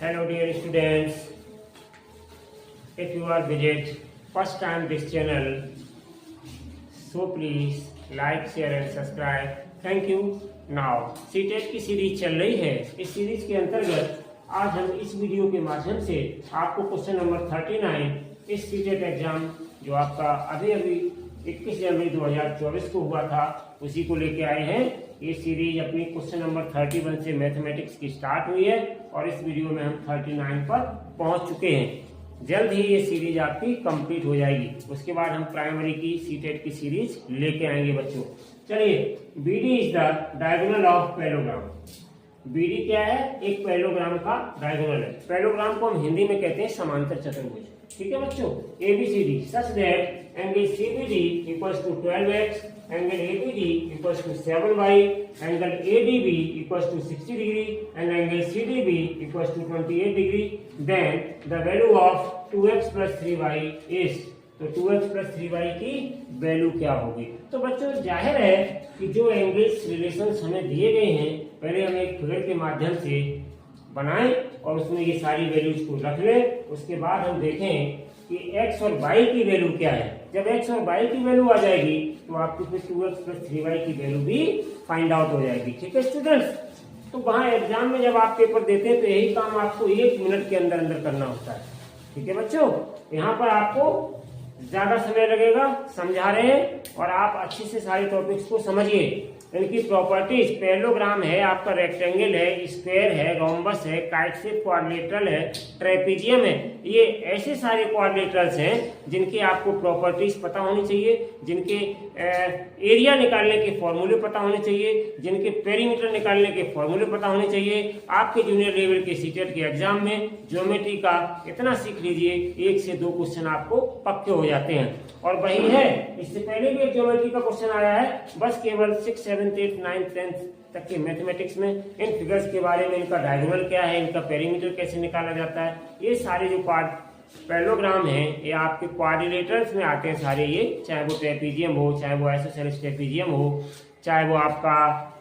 Hello dear students, if you are visit first time this channel, so please like, share and subscribe. Thank you. Now CTET की series चल रही है। इस series के अंतर्गत आज हम इस वीडियो के माध्यम से आपको क्वेश्चन नंबर 39 इस सीटेट एग्जाम जो आपका अभी 21 जनवरी 2024 को हुआ था उसी को लेके आए हैं। ये सीरीज अपनी क्वेश्चन नंबर 31 से मैथमेटिक्स की स्टार्ट हुई है और इस वीडियो में हम 39 पर पहुंच चुके हैं। जल्द ही ये सीरीज आपकी कंप्लीट हो जाएगी। उसके बाद हम प्राइमरी की सीटेट की सीरीज लेके आएंगे बच्चों। चलिए, BD is the diagonal of parallelogram. BD क्या है? एक पैरेललोग्राम का डायगोनल है। पैरेललोग्राम को हम हिंदी में कहते हैं समांतर चतुर्भुज। ठीक है बच्चों, ABCD such that angle CBD equals to 12x, angle ABD equals to 7y, angle ADB equals to 60 degree and angle CDB equals to 28 degree, then the value of 2x plus 3y is. तो 2x plus 3y की value क्या होगी? तो बच्चों जाहिर है कि जो एंगल्स रिलेशंस हमें दिए गए हैं पहले हम एक फिगर के माध्यम से बनाएं और उसमें ये सारी वैल्यूज को रख लें। उसके बाद हम देखें कि x और y की वैल्यू क्या है। जब x और y की वैल्यू आ जाएगी तो आपकी फिर 2x प्लस 3y की वैल्यू भी फाइंड आउट हो जाएगी। ठीक है स्टूडेंट्स, तो वहां एग्जाम में जब आप पेपर देते हैं तो यही काम आपको 1 मिनट के अंदर अंदर करना होता है। ठीक है बच्चों, यहाँ पर आपको ज्यादा समय लगेगा, समझा रहे हैं और आप अच्छे से सारे टॉपिक्स को समझिए। इनकी प्रॉपर्टीज, पैरेललोग्राम है, आपका रेक्टेंगल है, स्क्वायर है, रोम्बस है, काइट शेप क्वाड्रिलेटरल है, ट्रेपीजियम है। ये ऐसे सारे क्वाड्रिलेटरल्स हैं जिनकी आपको प्रॉपर्टीज पता होनी चाहिए, जिनके एरिया निकालने के फॉर्मूले पता होने चाहिए, जिनके पेरीमीटर निकालने के फॉर्मूले पता होने चाहिए। आपके जूनियर लेवल के सीटेट के एग्जाम में ज्योमेट्री का इतना सीख लीजिए, 1 से 2 क्वेश्चन आपको पक्के हो जाते हैं। और वही है, इससे पहले भी एक ज्योमेट्री का क्वेश्चन आया है, बस केवल 6, 7, 8, 9, 10 तक के मैथमेटिक्स में इन फिगर्स के बारे में, इनका डायगोनल क्या है, इनका पेरीमीटर कैसे निकाला जाता है, ये सारे जो पैरेललोग्राम हैं ये आपके क्वाड्रिलेटरल्स में आते हैं सारे। ये चाहे वो ट्रेपीजियम हो, चाहे वो आइसोसेलेस ट्रेपीजियम हो, चाहे वो आपका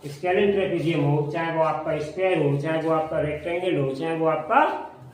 स्केलेन ट्रेपीजियम हो, चाहे वो आपका स्क्वायर हो, चाहे वो आपका रेक्टेंगल हो, चाहे वो आपका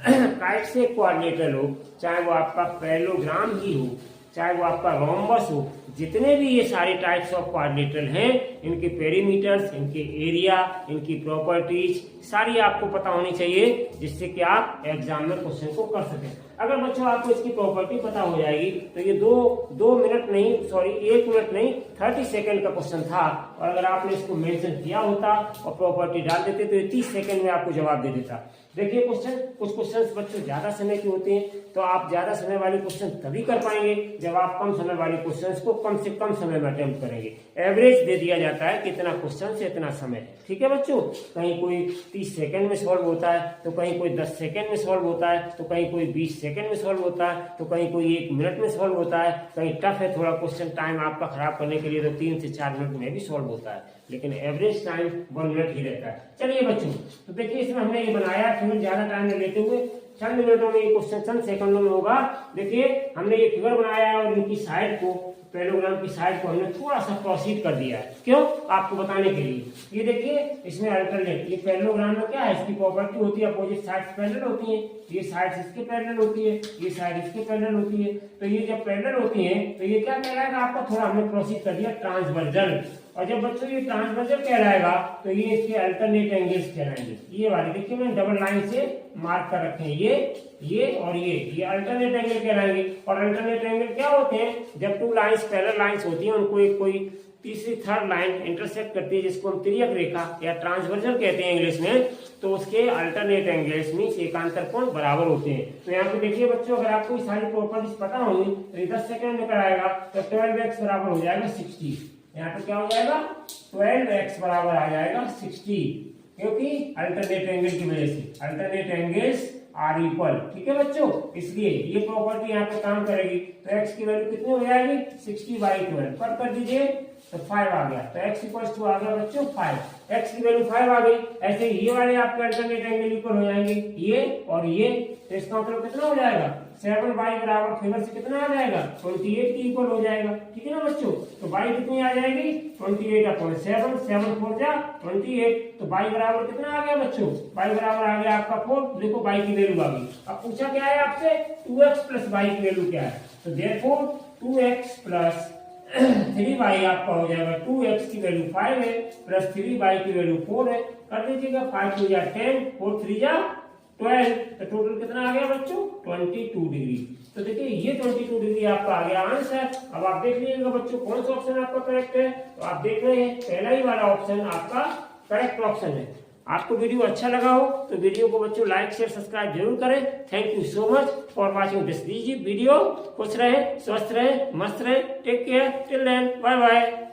काइट शेप क्वाड्रिलेटरल हो, चाहे वो आपका पैरेललोग्राम ही हो, चाहे वो आपका रोम्बस हो, जितने भी ये सारे टाइप्स ऑफ क्वाड्रिलेटरल हैं इनके पेरीमीटर्स, इनके एरिया, इनकी प्रॉपर्टीज सारी आपको पता होनी चाहिए, जिससे कि आप एग्जाम में क्वेश्चन को कर सकें। अगर बच्चों आपको इसकी प्रॉपर्टी पता हो जाएगी तो ये 1 मिनट नहीं 30 सेकंड का क्वेश्चन था, और अगर आपने इसको मेंशन किया होता और प्रॉपर्टी डाल देते तो ये 30 सेकंड में आपको जवाब दे देता। देखिए कुछ क्वेश्चन बच्चों ज्यादा समय के होते हैं, तो आप ज्यादा समय वाले क्वेश्चन तभी कर पाएंगे जब आप कम समय वाले क्वेश्चन को कम से कम समय में अटेम्प्ट करेंगे। एवरेज दे दिया जाता है कि इतना क्वेश्चन से इतना समय। ठीक है बच्चों, कहीं कोई 30 सेकंड में सॉल्व होता है, तो कहीं कोई 10 सेकंड में सॉल्व होता है, तो कहीं कोई 20 सेकंड में सॉल्व होता है, तो कहीं कोई 1 मिनट में सॉल्व होता है, कहीं टफ है थोड़ा क्वेश्चन टाइम आपका खराब करने के लिए तो 3 से 4 मिनट में भी सॉल्व होता है, लेकिन एवरेज टाइम 1 मिनट ही रहता है। चलिए बच्चों, तो देखिए इसमें हमने ये बनाया, फिर ज्यादा टाइम नहीं लेते हुए चंद मिनटों में ये क्वेश्चन चंद सेकंडों में होगा। देखिए हमने ये फिगर बनाया है और इनकी साइड को, पैरेललोग्राम की साइड को हमने थोड़ा सा प्रोसीड कर दिया है। क्यों? आपको बताने के लिए। ये देखिए इसमें अल्टरनेट, ये पैरेललोग्राम में क्या है, इसकी प्रॉपर्टी होती है अपोजिट साइड्स पैरेलल होती है। ये साइड्स इसके पैरेलल होती है, ये साइड इसके पैरेलल होती है। तो ये जब पैरेलल होती है तो ये क्या कहलाएगा आपका, थोड़ा हमने प्रोसीड कर दिया ट्रांसवर्जल। और जब बच्चों ये ट्रांसवर्जल कहलाएगा तो ये इसके अल्टरनेट एंगल्स कहलाएंगे। ये वाले देखिए मैंने डबल लाइन से मार्क कर रखे हैं, ये और ये अल्टरनेट एंगल कहलाएंगे। और अल्टरनेट एंगल क्या होते हैं? जब 2 लाइंस पैरेलल लाइंस होती हैं, उनको एक कोई तीसरी थर्ड लाइन इंटरसेक्ट करती है, जिसको हम तिर्यक रेखा या ट्रांसवर्जल कहते हैं इंग्लिश में, तो उसके अल्टरनेट एंगल्स मींस एकांतर कोण बराबर होते हैं। तो यहाँ पे देखिए बच्चों, अगर आपको सारी प्रॉपर्टीज पता होंगी तो 10 सेकंड में कराएगा तो 12x बराबर हो जाएगा 60। यहाँ पे क्या हो जाएगा, 12x बराबर आ जाएगा 60, क्योंकि अल्टरनेट एंगल की वजह से अल्टरनेट एंगल्स आर इक्वल। ठीक है बच्चों, इसलिए ये प्रॉपर्टी यहाँ पे काम करेगी। तो x की वैल्यू कितनी हो जाएगी, 60/12। कट कर दीजिए तो 5 आ गया, तो x इक्वल्स टू आ गया बच्चों 5, x की वैल्यू 5 आ गई। ऐसे ये वाले आपके अल्टरनेट एंगल इक्वल हो जाएंगे, ये और ये, तो इसका मतलब कितना हो जाएगा 7y बराबर फिगर से कितना आ जाएगा 28 की इक्वल हो जाएगा, ठीक है ना बच्चों। तो y कितनी आ जाएगी 28/7, 7 4 जा 28, तो y बराबर कितना आ गया बच्चों, y बराबर आ गया आपका 4। देखो y की वैल्यू आ गई। अब पूछा क्या है आपसे 2x प्लस y की वैल्यू क्या है, तो देयरफॉर 2x प्लस 3y आपका हो जाएगा, 2x की वैल्यू 5 है प्लस 3y की वैल्यू 4 है, कर दीजिएगा 5 2 जा 10, 4 3 जा 12, तो टोटल कितना आ गया बच्चों 22 डिग्री। तो देखिए ये 22 डिग्री आपका आ गया आंसर। अब आप देख लीजिएगा बच्चों कौन सा ऑप्शन आपका करेक्ट है, तो आप देख रहे हैं पहला ही वाला ऑप्शन आपका करेक्ट ऑप्शन है। आपको वीडियो अच्छा लगा हो तो वीडियो को बच्चों लाइक शेयर सब्सक्राइब जरूर करें। Thank you so much for watching this video. खुश रहे, स्वस्थ रहे, मस्त रहे, take care, till then, bye bye.